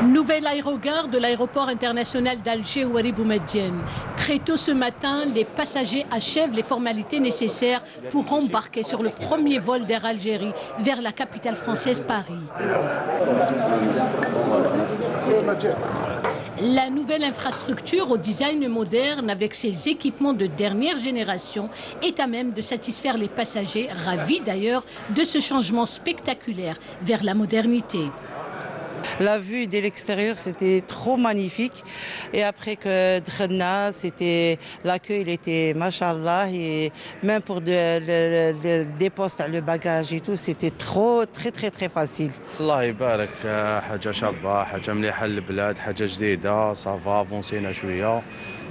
Nouvel aérogare de l'aéroport international d'Alger Ouari Boumedienne. Très tôt ce matin, les passagers achèvent les formalités nécessaires pour embarquer sur le premier vol d'Air Algérie vers la capitale française Paris. La nouvelle infrastructure au design moderne avec ses équipements de dernière génération est à même de satisfaire les passagers, ravis d'ailleurs de ce changement spectaculaire vers la modernité. La vue de l'extérieur, c'était trop magnifique. Et après que Dredna, l'accueil, il était machallah. Et même pour des postes, le bagage et tout, c'était très facile. الله يبارك حاجة شابة حاجة مليحة للبلاد حاجة جديدة صافا فونسينا شوية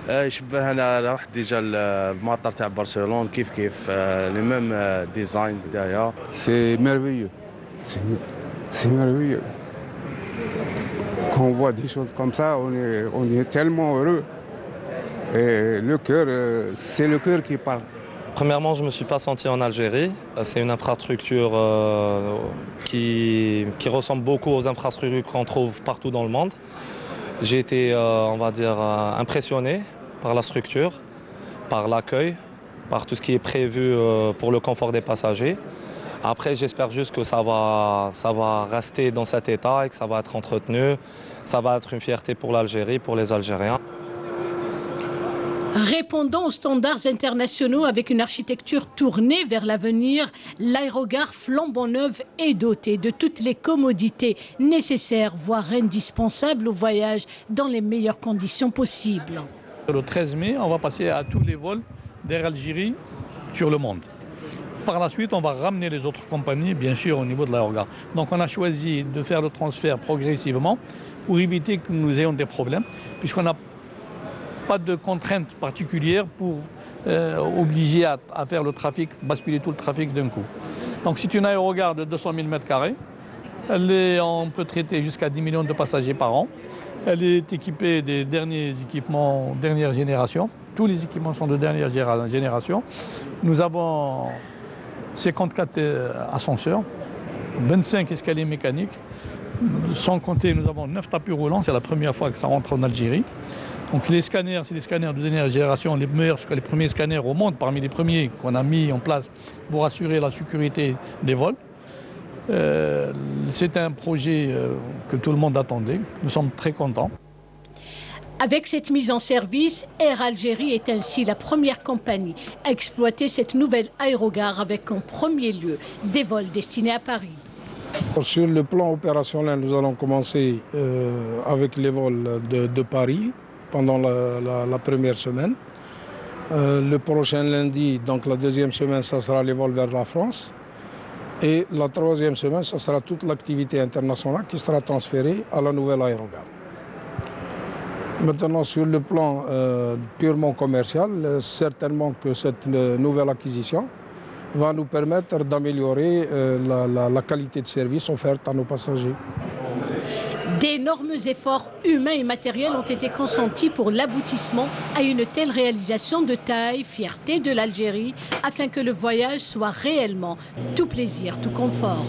يشبه أنا رحت ديجا المطار تاع برشلونة كيف لي ميم ديزاين بداية. C'est merveilleux. C'est merveilleux. Quand on voit des choses comme ça, on est tellement heureux. Et le cœur, c'est le cœur qui parle. Premièrement, je ne me suis pas senti en Algérie. C'est une infrastructure qui ressemble beaucoup aux infrastructures qu'on trouve partout dans le monde. J'ai été, on va dire, impressionné par la structure, par l'accueil, par tout ce qui est prévu pour le confort des passagers. Après, j'espère juste que ça va rester dans cet état et que ça va être entretenu. Ça va être une fierté pour l'Algérie, pour les Algériens. Répondant aux standards internationaux avec une architecture tournée vers l'avenir, l'aérogare flambant neuve est doté de toutes les commodités nécessaires, voire indispensables au voyage dans les meilleures conditions possibles. Le 13 mai, on va passer à tous les vols d'Air Algérie sur le monde. Par la suite, on va ramener les autres compagnies, bien sûr, au niveau de l'aérogare. Donc on a choisi de faire le transfert progressivement pour éviter que nous ayons des problèmes, puisqu'on n'a pas de contraintes particulières pour obliger à faire le trafic, basculer tout le trafic d'un coup. Donc c'est une aérogare de 200 000 m². On peut traiter jusqu'à 10 millions de passagers par an. Elle est équipée des derniers équipements dernière génération. Tous les équipements sont de dernière génération. Nous avons 54 ascenseurs, 25 escaliers mécaniques. Sans compter, nous avons 9 tapis roulants. C'est la première fois que ça rentre en Algérie. Donc les scanners, c'est des scanners de dernière génération, les meilleurs, les premiers scanners au monde, parmi les premiers qu'on a mis en place pour assurer la sécurité des vols. C'est un projet que tout le monde attendait. Nous sommes très contents. Avec cette mise en service, Air Algérie est ainsi la première compagnie à exploiter cette nouvelle aérogare avec en premier lieu des vols destinés à Paris. Sur le plan opérationnel, nous allons commencer avec les vols de Paris pendant la première semaine. Le prochain lundi, donc la deuxième semaine, ça sera les vols vers la France. Et la troisième semaine, ça sera toute l'activité internationale qui sera transférée à la nouvelle aérogare. Maintenant, sur le plan purement commercial, certainement que cette nouvelle acquisition va nous permettre d'améliorer la qualité de service offerte à nos passagers. D'énormes efforts humains et matériels ont été consentis pour l'aboutissement à une telle réalisation de taille, fierté de l'Algérie, afin que le voyage soit réellement tout plaisir, tout confort.